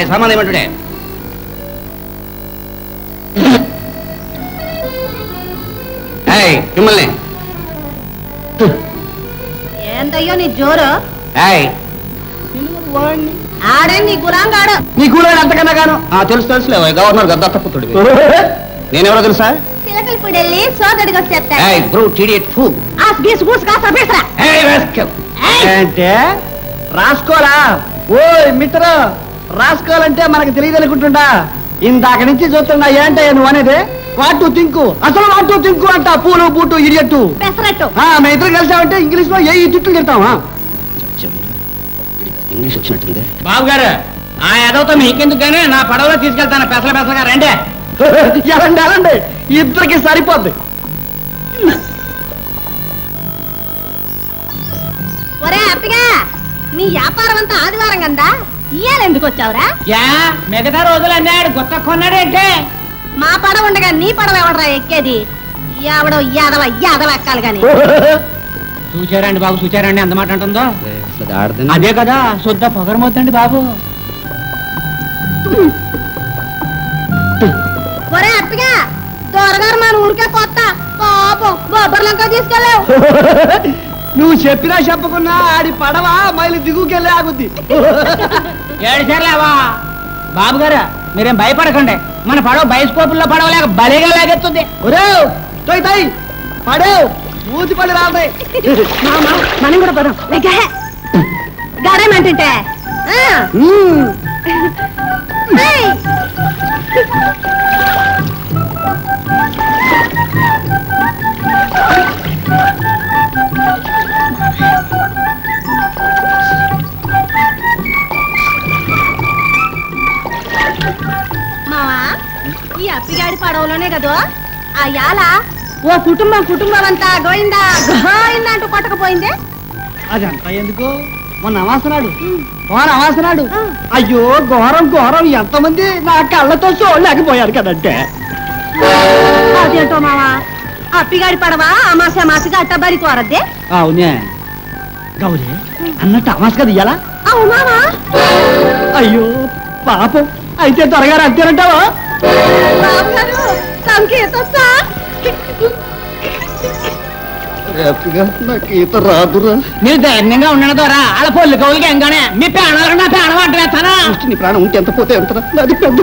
సామాన్ ఏమంటుడే మిమ్మల్ని ఏందయ్యో నీ జోరు ఆడే నీ గులాంగాడు నీ గులాడు అంతకన్నా గాను తెలుసులే గవర్నర్ దత్తపుత్రుడు నేనెవరో తెలుసా పిల్లకలిపుడెళ్ళి సోదడికి వచ్చేస్తా అంటే రాసుకోరా ఓ మిత్ర రాసుకోవాలంటే మనకు తెలియదు అనుకుంటుండా ఇందాక నుంచి చూస్తున్నా ఏంటయ్యా నువ్వు అనేది వాటు తింకు అసలు వాటు తింకు అంట పూలు బూటు ఇరియట్టు మేము ఇద్దరు కలిసామంటే ఇంగ్లీష్ లో ఏ తిట్లు తిడతావా ఇంగ్లీష్ వచ్చినట్టుంది బాబు గారు ఆ ఎదవతో మీకెందుకు గానీ నా పడవలో తీసుకెళ్తాను పెసలుగా రండి ఎలాండి ఎలాండి ఇద్దరికి సరిపోద్ది ఒరే అప్పగా నీ వ్యాపారం అంతా ఆదివారం కదా ఇయ్యాలి ఎందుకు వచ్చావురా మిగతా రోజులు అన్నాడు గుత్త కొన్నాడంటే మా పడవ ఉండగా నీ పడవ ఎవడరా ఎక్కేది ఎవడో యాదవ ఎక్కాలి గాని చూచారండి బాబు చూచారండి ఎంత మాట అంటుందో అదే కదా శుద్ధ పొగరమవుతండి బాబు ఒరే అప్పగా త్వరగారు మన ఊరికే కొత్త పాపం బొబ్బర్లంకా తీసుకెళ్ళావు నువ్వు చెప్పినా చెప్పకున్నా ఆడి పడవ మైలు దిగుకెళ్ళి ఆగుద్ది ఏడుసార్లేవా బాబు గారు మీరేం భయపడకండి మన పడవ బయస్కోపుల్లో పడవలేక బలిగా లాగెత్తుంది ఒరే తోయ్ తోయ్ పడవు ఊతి పడి రాలతాయి మనం కూడా పదం గారేమంటుంటే మావా ఈ అప్పిగాడి పడవలోనే కదో ఆ యాల ఓ కుటుంబం అంతా గోయిందా గోయిందా అంటూ కొట్టకపోయిందే అదంతా ఎందుకు మొన్న అమాసనాడు అయ్యో ఘోరం ఎంతమంది నా కళ్ళతో చూడలేకపోయారు కదంటే అదేంటో మావా అప్పిగాడి పడవ అమాసగా అట్టబడి కోరద్దే అవునే గౌరీ అన్నట్టు అమాస కదా ఇయ్యాలా అవునావా అయ్యో పాపం అయితే త్వరగా అంతేనంటావా నాకు ఈత రాదురా మీరు ధైర్యంగా ఉండడం ద్వారా అలా పొల్లు కౌలికి ఎంగానే మీ ప్రాణాలు నా ప్రాణం అంటున్నా నీ ప్రాణం ఉంటే ఎంత పోతే ఎంత నాది పెద్ద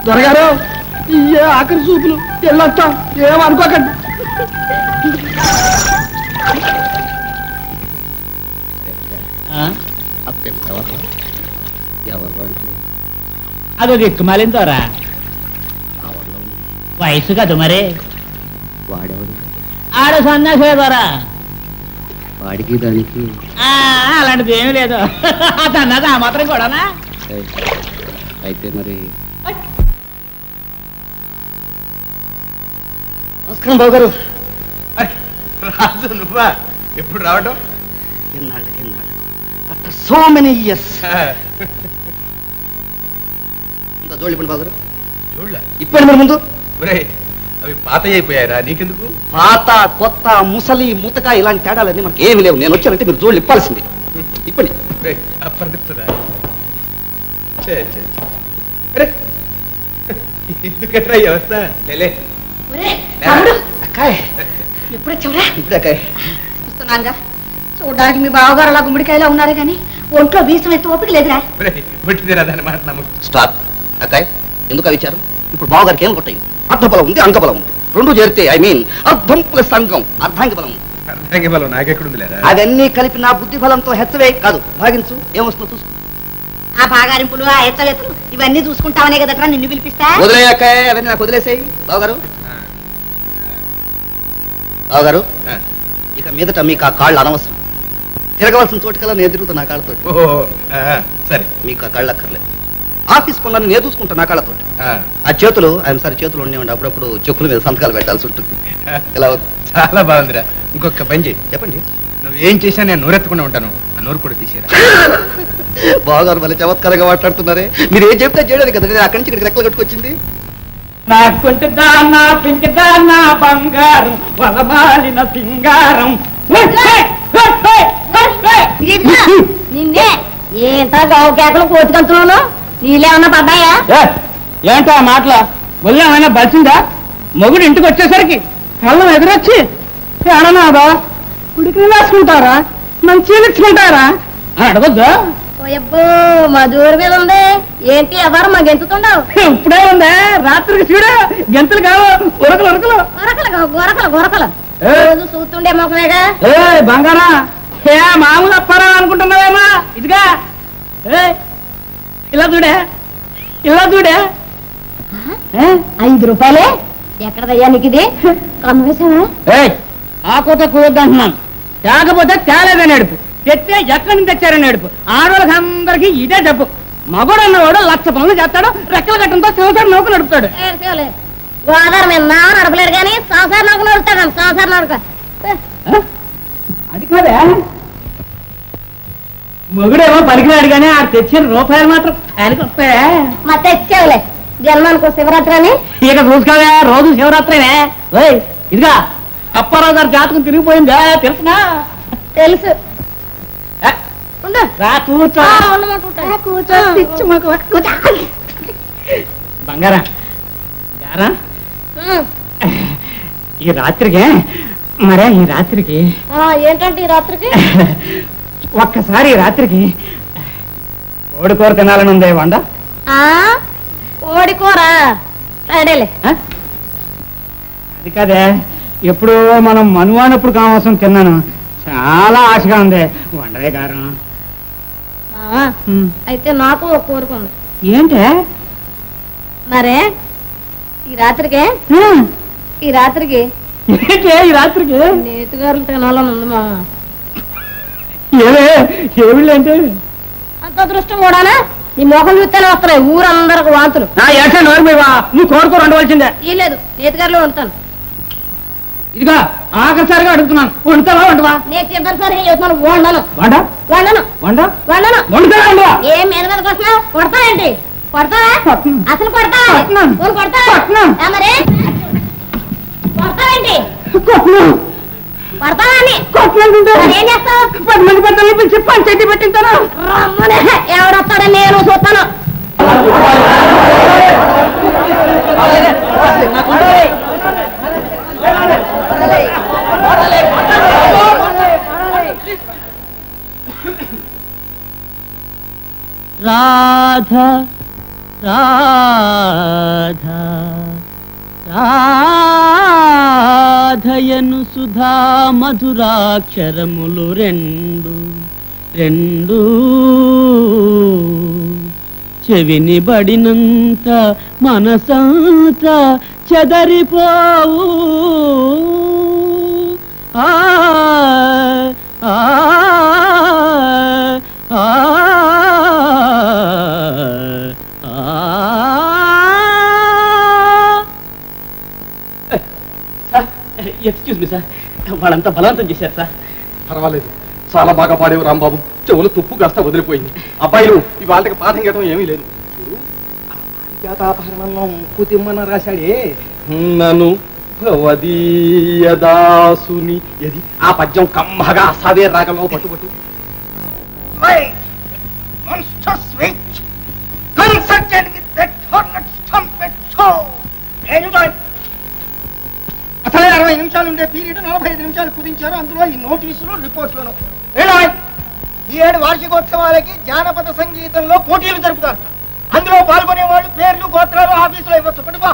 త్వరగారు ఇయ్యే ఆఖరి చూపులు వెళ్ళొస్తాం ఏమనుకోకండి అదో దిక్కుమాలిన ద్వారా వయసు కదా మరి వాడేవాడు ఆడ సన్నాసే ద్వారా వాడికి దానికి అలాంటిది ఏమీ లేదు అన్నది ఆ మాత్రం కూడానా అయితే మరి నమస్కారం బాబు గారు రాజు నువ్వా ఎప్పుడు రావడం ఎన్నాళ్ళకి ఆఫ్టర్ సో మెనీ ఇయర్స్ జోళ్ళు ఇప్పుడు బాబు గారు ఇప్పుడు మరి ముందు అవి పాత అయిపోయారా నీకెందుకు పాత కొత్త ముసలి ముతక ఇలాంటి తేడాలన్నీ మనకి ఏమి లేవు నేను వచ్చానంటే మీరు జోళ్ళు ఇప్పాల్సింది ఇప్పండి అప్పటిస్తుందా ఎందుకట్రా వ్యవస్థ లేలే అక్కాయ్ ఎప్పుడు వచ్చావురా ఇప్పుడు అక్కాయ్ చూస్తున్నాగా చూడడానికి మీ బావగారు అలా గుమ్మడికాయలో ఉన్నారు కానీ ఒంట్లో వీసం ఎత్తు ఓపిక లేదురా స్టాప్ అక్కాయ్ ఎందుకు అవి ఇచ్చారు ఇప్పుడు బావగారికి ఏం కొట్టాయి అర్థబలం ఉంది అంగబలం ఉంది రెండు చేరితే ఐ మీన్ అర్థం ప్లస్ అంగం అర్ధాంగి బలం ఉంది అర్ధాంగి బలం నాకెక్కడుంది లేదా అవన్నీ కలిపి నా బుద్ధి బలంతో హెచ్చవే కాదు భాగించు ఏమొస్తుందో చూసుకో ఆ భాగారింపులు ఆ హెచ్చలెత్తలు ఇవన్నీ చూసుకుంటావనే కదట్రా నిన్ను పిలిపిస్తా వదిలే అక్కాయ్ అవన్నీ నాకు వదిలేసాయి బావగారు బావగారు ఇక మీదట మీకు ఆ కాళ్ళు అనవసరం తిరగవలసిన చోటుకల్లా నేను తిరుగుతా నా కాళ్ళతో సరే మీకు ఆ కాళ్ళు అక్కర్లేదు ఆఫీస్ పనులను నేను చూసుకుంటా నా కాళ్ళతో ఆ చేతులు ఐఎమ్ సారీ చేతులు ఉండేవండి అప్పుడప్పుడు చెక్కుల మీద సంతకాలు పెట్టాల్సి ఉంటుంది ఇలా చాలా బాగుందిరా ఇంకొక పని చేయి చెప్పండి నువ్వేం చేసినా నేను నోరెత్తకుండా ఉంటాను ఆ నోరు కూడా తీసేరా బావగారు మళ్ళీ చమత్కారంగా మాట్లాడుతున్నారే మీరు ఏం చెప్తే చేయడానికి కదా నేను అక్కడి నుంచి ఇక్కడికి రెక్కలు కట్టుకొచ్చింది నా కొంచెదానా పెంచదానా బంగారం వలమాలిన సింగారం ఏంటా గావు కేకలు కోతికంతున్నాను నీళ్ళేమన్నా పడ్డాయా? ఏంటో ఆ మాటల బొల్లేమైనా బలిసిందా? మొగుడు ఇంటికి వచ్చేసరికి కళ్ళం ఎదురొచ్చి అడనాదా ఉడికి వేసుకుంటారా మంచి ఇచ్చుకుంటారా అని అడగొద్దా? ఓయబ్బో మా దూరం మీద ఉంది ఏంటి ఎవరు మా గెంతుతుండవు? ఇప్పుడే ఉందా రాత్రికి చూడ గంతులు కావు ఉరకలు ఉరకలు గొరకలు గొరకలు రోజు చూస్తుండే మొక్కమేగా. బంగారా ఏ మామూలు అప్పారా అనుకుంటున్నావేమా? ఇదిగా ఇలా చూడే ఇలా చూడే 5 రూపాయలే ఎక్కడదయ్యా నీకు ఇది? కమ్మేశావా? ఆ కోత కూడద్దు అంటున్నాను. తేకపోతే తేలేదని ఏడుపు, తెస్తే ఎక్కడి నుంచి తెచ్చారని ఏడుపు. ఆడవాళ్ళకి అందరికీ ఇదే జబ్బు. మగోడు అన్నవాడు 1,00,000 పనులు చేస్తాడు, రెక్కల గట్టంతో సంవత్సరం నౌక నడుపుతాడు. గోదావరి మీద నా నడపలేడు కానీ సంసారం నౌక నడుపుతాడు. సంసారం నడుక అది కాదే మొగుడేమో పలికినాడు కానీ ఆ తెచ్చిన రూపాయలు మాత్రం ఆయనకి వస్తాయా? మా తెచ్చావులే జన్మానికి శివరాత్రి అని. ఇక చూసుకోవే రోజు శివరాత్రినే. ఇదిగా అప్పారావు గారి జాతకం తిరిగిపోయిందా తెలుసునా? తెలుసు. రా కూర్చో. బంగారా గారా ఈ రాత్రికి మరే ఈ రాత్రికి ఏంటంటే ఈ రాత్రికి ఒక్కసారి ఈ రాత్రికి కోడికూర తినాలని ఉంది వండ. కోడికూర రెడీలే. అది కాదే ఎప్పుడు మనం మనువానప్పుడు కావాల్సిన తిన్నాను, చాలా ఆశగా ఉంది. వండవే గారు. అయితే నాకు ఒక కోరుకుంది. ఏంటే మరే ఈ రాత్రికి ఈ రాత్రికి ఈ రాత్రికి నేతిగారులు తినాలని ఉంది మా. ఏమిళ్ళు అంటే అంత అదృష్టం కూడానా? నీ మోహం చూస్తేనే వస్తున్నాయి ఊరందరికి వాంతులు. నువ్వు కోరుకూర వండవలసిందే. ఈ లేదు నేతిగారులు వండుతాను. ఇదిగా ఆఖరిసారిగా అడుగుతున్నాను, వండుతావా వండవా? నేను చివరిసారిగా చెప్తున్నాను వండను. వండ వండను వండ వండను. వండుతావా వండవా? ఏం మీద మీదకి వస్తున్నా కొడతావేంటి? కొడతావా? అసలు కొడతావా? కొడతావా? మరి కొడతావేంటి? కొడతావా అని ఏం చేస్తావు? 10 మంది పెద్దలు పిలిచి పంచాయతీ పెట్టించాను. రమ్మనే ఎవడొస్తాడో నేను చూస్తాను. రాధా రాధా రాధయను సుధా మధురాక్షరములు రెండు రెండు చెవిని బడినంత మనసంత చెదరిపోవు. ఆ ఆ ఎక్స్క్యూజ్ మీ సార్, వాళ్ళంతా బలవంతం చేశారు సార్. పర్వాలేదు, చాలా బాగా పాడేవు రాంబాబు. చెవులు తుప్పు కాస్త వదిలిపోయింది. అబ్బాయిలు ఇవాళకి పాఠం చేయడం ఏమీ లేదు. పారిజాతాపహరణంలో కుతిమ్మన రాశాడే నన్ను భవదీయదాసుని. ఇది ఆ పద్యం కమ్మగా అసాదే రాగంలో పట్టుబట్టు. అసలే 60 నిమిషాలు ఉండే పీరియడ్ 45 నిమిషాలు కుదించారు. అందులో ఈ నోటీసులు రిపోర్ట్లను. ఈ 7 వార్షికోత్సవాలకి జానపద సంగీతంలో పోటీలు జరుపుతారు. అందులో పాల్గొనే వాళ్ళు పేర్లు గోత్రాలు ఆఫీసులో ఇవ్వచ్చు. పట్టుకో.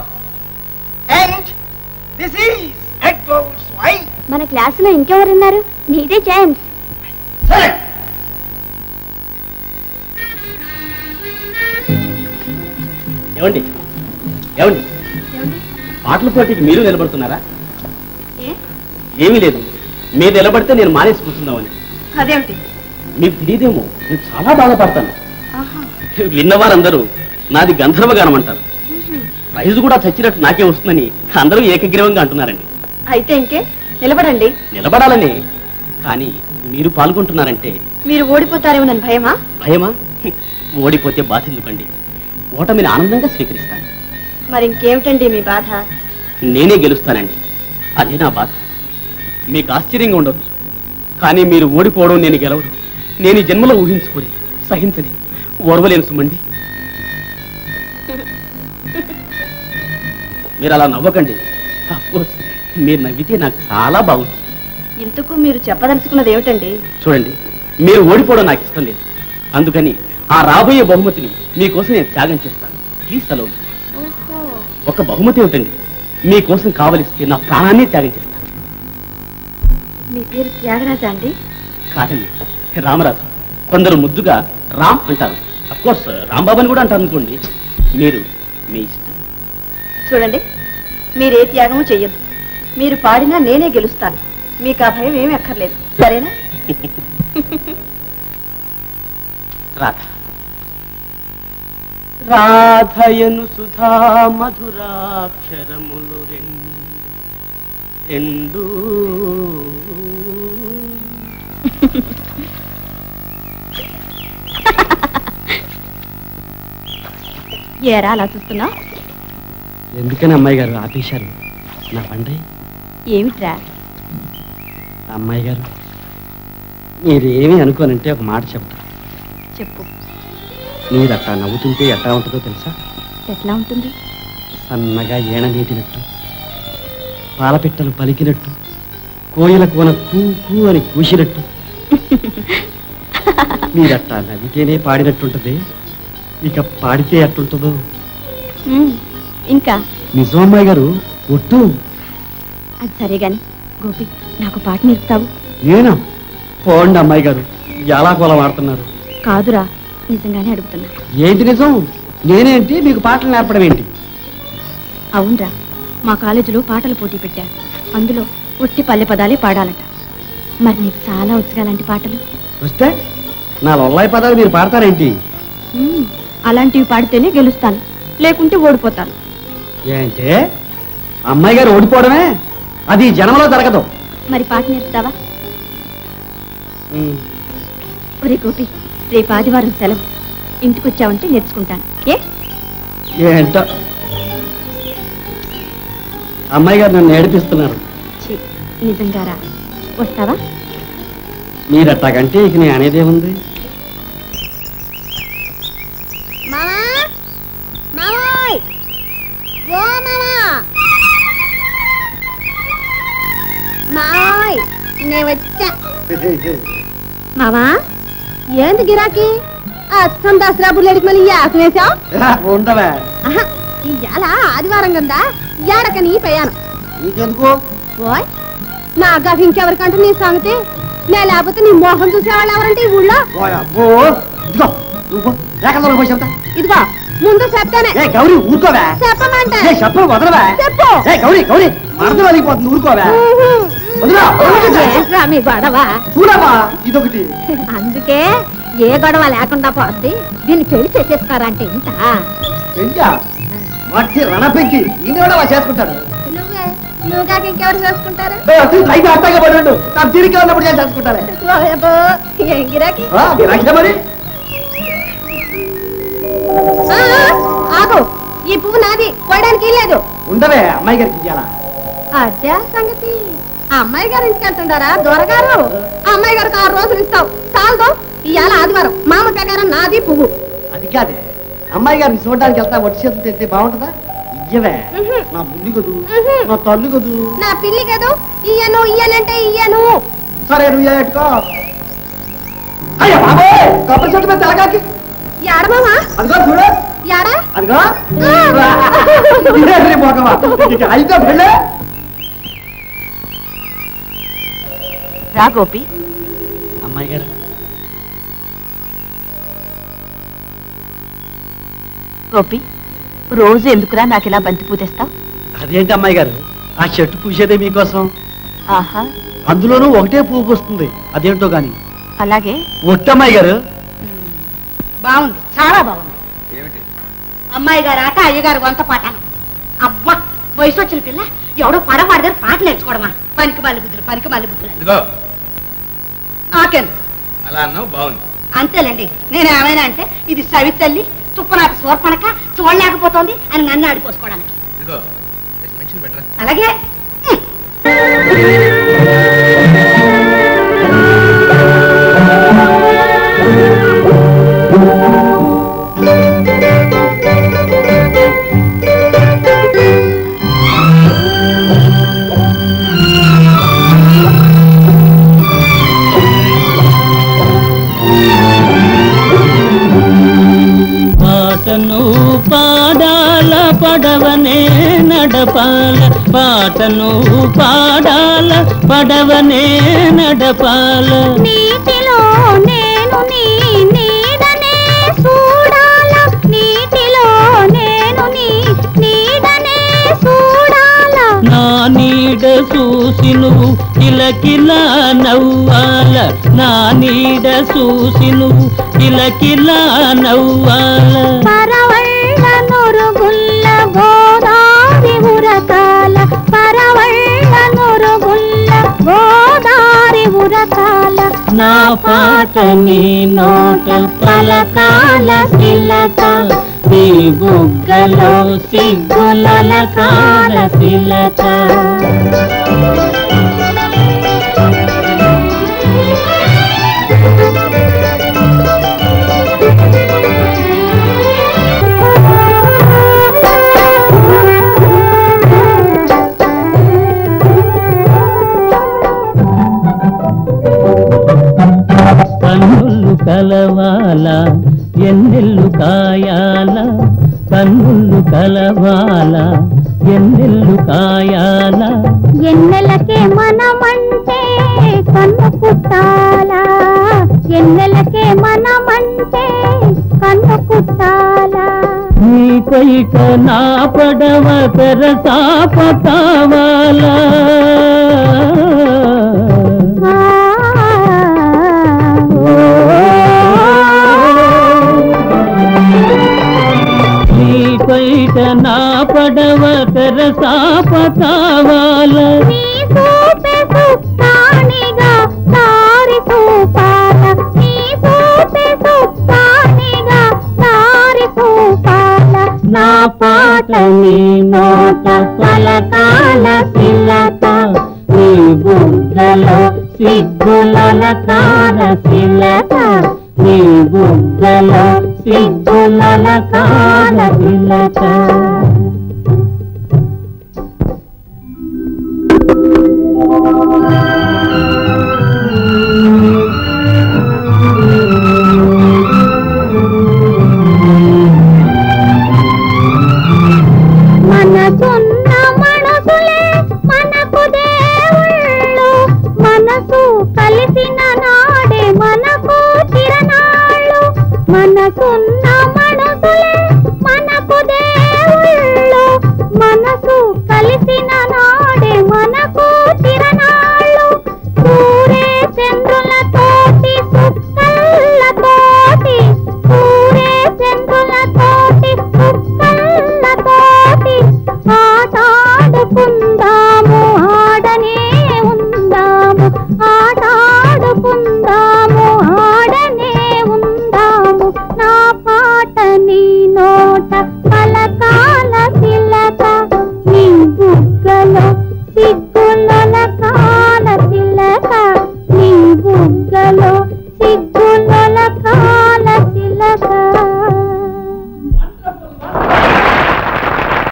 మన క్లాసులో ఇంకెవరున్నారు? నీదే ఛాన్స్. ఏమండి ఏమండి పాటల పోటీకి మీరు నిలబడుతున్నారా? ఏమీ లేదు, మీరు నిలబడితే నేను మానేసి కూర్చుందామని. అదేమిటి? మీకు తెలియదేమో, నేను చాలా బాగా పాడతాను. విన్నవారందరూ నాది గంధర్వగానం అంటారు. ప్రైజ్ కూడా చచ్చినట్టు నాకే వస్తుందని అందరూ ఏకగ్రీవంగా అంటున్నారండి. అయితే ఇంకే నిలబడండి. నిలబడాలని, కానీ మీరు పాల్గొంటున్నారంటే మీరు ఓడిపోతారేమో నన్ను భయమా? భయమా? ఓడిపోతే బాధ ఎందుకండి, ఓటమిని ఆనందంగా స్వీకరిస్తాను. మరి ఇంకేమిటండి మీ బాధ? నేనే గెలుస్తానండి, అదే నా బాధ. మీకు ఆశ్చర్యంగా ఉండొచ్చు, కానీ మీరు ఓడిపోవడం నేను గెలవడం నేను ఈ జన్మలో ఊహించుకోలేదు. సహించలేను, ఓర్వలేను సుమండి. మీరు అలా నవ్వకండి. అఫ్కోర్స్ మీరు నవ్వితే నాకు చాలా బాగుంటుంది. ఇంతకు మీరు చెప్పదలుచుకున్నది ఏమిటండి? చూడండి, మీరు ఓడిపోవడం నాకు ఇష్టం లేదు. అందుకని ఆ రాబోయే బహుమతిని మీకోసం నేను త్యాగం చేస్తాను. ప్లీజ్ సెలవు. ఒక బహుమతి ఏమిటండి? మీకోసం కావలిస్తే నా ప్రాణాన్ని త్యాగం చేస్తాను. మీ పేరు త్యాగరాజా అండి? కాదండి, రామరాజు. కొందరు ముద్దుగా రామ్ అంటారు. అఫ్కోర్స్ రాంబాబు అని కూడా అంటారు అనుకోండి. మీరు మీ ఇష్టం. చూడండి, మీరే త్యాగము చెయ్యొద్దు. మీరు పాడినా నేనే గెలుస్తాను. మీకు ఆ భయం ఏమీ అక్కర్లేదు, సరేనా? రాధయను సుధా మధురాక్షరములు రెండు ఏరా అలా చూస్తున్నా? ఎందుకని అమ్మాయి గారు ఆపేశారు నా బండి? ఏమిట్రా? అమ్మాయి గారు మీరేమీ అనుకోనంటే ఒక మాట చెప్తా. చెప్పు. మీరు అట్టా నవ్వుతుంటే ఎట్టా ఉంటుందో తెలుసా? ఎట్లా ఉంటుంది? సన్నగా ఏణమీదినట్టు, పాలపిట్టలు పలికినట్టు, కోయిల కోన కూ కూ అని కూసినట్టు. మీరట్టా నవ్వితేనే పాడినట్టుంటది. ఇక పాడితే ఎట్టుంటుందో. ఇంకా నిజం అమ్మాయి గారు, ఒట్టు. అది సరే గాని గోపి, నాకు పాట నేర్పుతావు? నేనా? పోండి అమ్మాయి గారు, ఎలా కోలం ఆడుతున్నారు. కాదురా, నిజంగానే అడుగుతున్నా. ఏంటి నిజం? నేనేంటి మీకు పాటలు నేర్పడం ఏంటి? అవునరా, మా కాలేజీలో పాటల పోటీ పెట్టారు. అందులో ఒట్టి పల్లె పదాలే పాడాలట. మరి నీకు చాలా వచ్చుగా అలాంటి పాటలు. వస్తే నా లొల్లాయి పదాలు మీరు పాడతారేంటి? అలాంటివి పాడితేనే గెలుస్తాను, లేకుంటే ఓడిపోతాను. ఏంటే అమ్మాయి గారు ఓడిపోవడమే? అది జనంలో జరగదు. మరి పాట నేర్పుతావా? ఒరే గోపి, రేపు ఆదివారం సెలవు. ఇంటికి వచ్చావంటే నేర్చుకుంటాను. ఏంటో అమ్మాయి గారు నన్ను ఏడిపిస్తున్నారు. నిజంగారా? వస్తావా? మీరట్టాకంటే ఇక నేను అనేదేముంది. మావా, ఏంది గిరాకీ? అచ్చం దసరా బుల్లెడికి మళ్ళీ యాస వేసావు. ఉండవే, ఇవాళ ఆదివారం కదా, ఏడకని ప్రయాణం. నీకెందుకు? ఓయ్, నా గాకి ఇంకెవరికంటే నీ సంగతి. నే లేకపోతే నీ మోహం చూసేవాళ్ళు ఎవరంటే ఈ ఊళ్ళో? అబ్బో, ఇదిగో నువ్వు రేఖలో పోయి చెప్తా. ఇదిగో ముందు చెప్తానే. గౌరీ ఊరుకోవా? చెప్పమంటే చెప్పు, వదలవా? చెప్పు. గౌరీ గౌరీ మరద వలిగిపోతుంది, ఊరుకోవా? మీ గొడవ చూడవా, ఇదొకటి. అందుకే ఏ గొడవ లేకుండా పోద్ది. దీన్ని పెళ్లి చేసేస్తారంటే ఇంత పెంచా వాటి రణపెంచి ఈయన కూడా అలా చేసుకుంటాడు. నువ్వు కాక ఇంకెవరు చేసుకుంటారు? అయితే అట్టగా పడి ఉండు, నాకు తిరిగి ఉన్నప్పుడు నేను చేసుకుంటానే. ఏం గిరాకీ? మరి ఆగు, ఈ పువ్వు నాది, కోయడానికి లేదు. ఉండవే, అమ్మాయి గారికి ఇయ్యాలా? అదే సంగతి. ఆ అమ్మాయి గారు ఇంటికి వెళ్తుంటారా దొరగారు? ఆ అమ్మాయి గారికి 6 రోజులు ఇస్తావు, చాలదు. ఇవాళ ఆదివారం, మామ ప్రకారం నాది పువ్వు. అది కాదే, అమ్మాయి గారిని చూడడానికి వెళ్తా వచ్చి చేతులు తెస్తే బాగుంటుందా? ఇయ్యవే, నా బుల్లి కదూ, నా తల్లి కదూ, నా పిల్లి కదూ. ఇయ్యను ఇయ్యనంటే ఇయ్యను. సరే నువ్వు పెట్టుకో. అయ్యా బాబోయ్, కొబ్బరి చెట్టు మీద తెలగాకి. ఎడమామా? అదిగో చూడు, ఎడా? అదిగో పోకవా. అయితే పెళ్ళే రా గోపి. అమ్మాయి గారు, గోపి, రోజు ఎందుకురా నాకు ఇలా బంతి పూతేస్తావు? అదేంటి అమ్మాయి గారు, ఆ చెట్టు పూసేదే మీకోసం. ఆహా, అందులోనూ ఒకటే పువ్వు పూస్తుంది, అదేంటో గాని. అలాగే. ఒట్టమ్మాయి గారు. బాగుంది, చాలా బాగుంది. అమ్మాయి గారు ఆట, అయ్యగారు వంత పాటాను. అబ్బా, వయసు వచ్చిన పిల్ల ఎవడో పడవాడి దగ్గర పాటలు నేర్చుకోవడమా? పనికి మళ్ళీ బుద్ధులు, పనికి మళ్ళీ బుద్ధులు. అలా అన్నావు, బాగుంది. అంతేలేండి. నేను ఏమైనా అంటే ఇది సవితల్లి తుప్పనాటి సోర్పనక చూడలేకపోతోంది అని నన్ను ఆడిపోసుకోవడానికి. అలాగే. పడవనే నడపాల పాటను పాడాల పడవనే నడపాల నీటిలో నేను నీ నీడనే చూడాల నీటిలో నేను నీ నీడనే చూడాల నా నీడ చూసి నువ్వు కిలకిలా నవ్వాల నా నీడ చూసి నువ్వు కిలకిలా నవ్వాల పరవళ్ళ నొరుగుల్ల గోదారి ఉరకాల పరవళ్ళ నొరుగుల్ల గోదారి ఉరకాల నా పాట నీ నోట పలకాల శిలక నీ బుగ్గలో సిగ్గుల కాల శిలక కన్నులు కలవాల ఎన్నెల్లు కాయాల కన్నులు కలవాల ఎన్నెల్లు కాయాల ఎన్నెలకే మనమంటే కన్ను కుట్టాలా ఎన్నెలకే మనమంటే కన్ను కుట్టాలా నీ పైట నా పడవ తెరసాప కావాలా నీ పైట నా పడవ తెరసాప కావాలా నీ చూపే సుప్తానిగా దారి చూపాల నీ చూపే సుప్తానిగా దారి చూపాల నా పాట నీ నోట పలకాల శిలక నీ బుగ్గలో సిగ్గుల కాల శిలక నీ బుగ్గలో సిగ్గుల కాల శిలక మనసున్న మనసులే మనకు దేవుళ్ళు మనసు కలిసిన నాడే మనకు చిరనాళ్ళు మనసున్న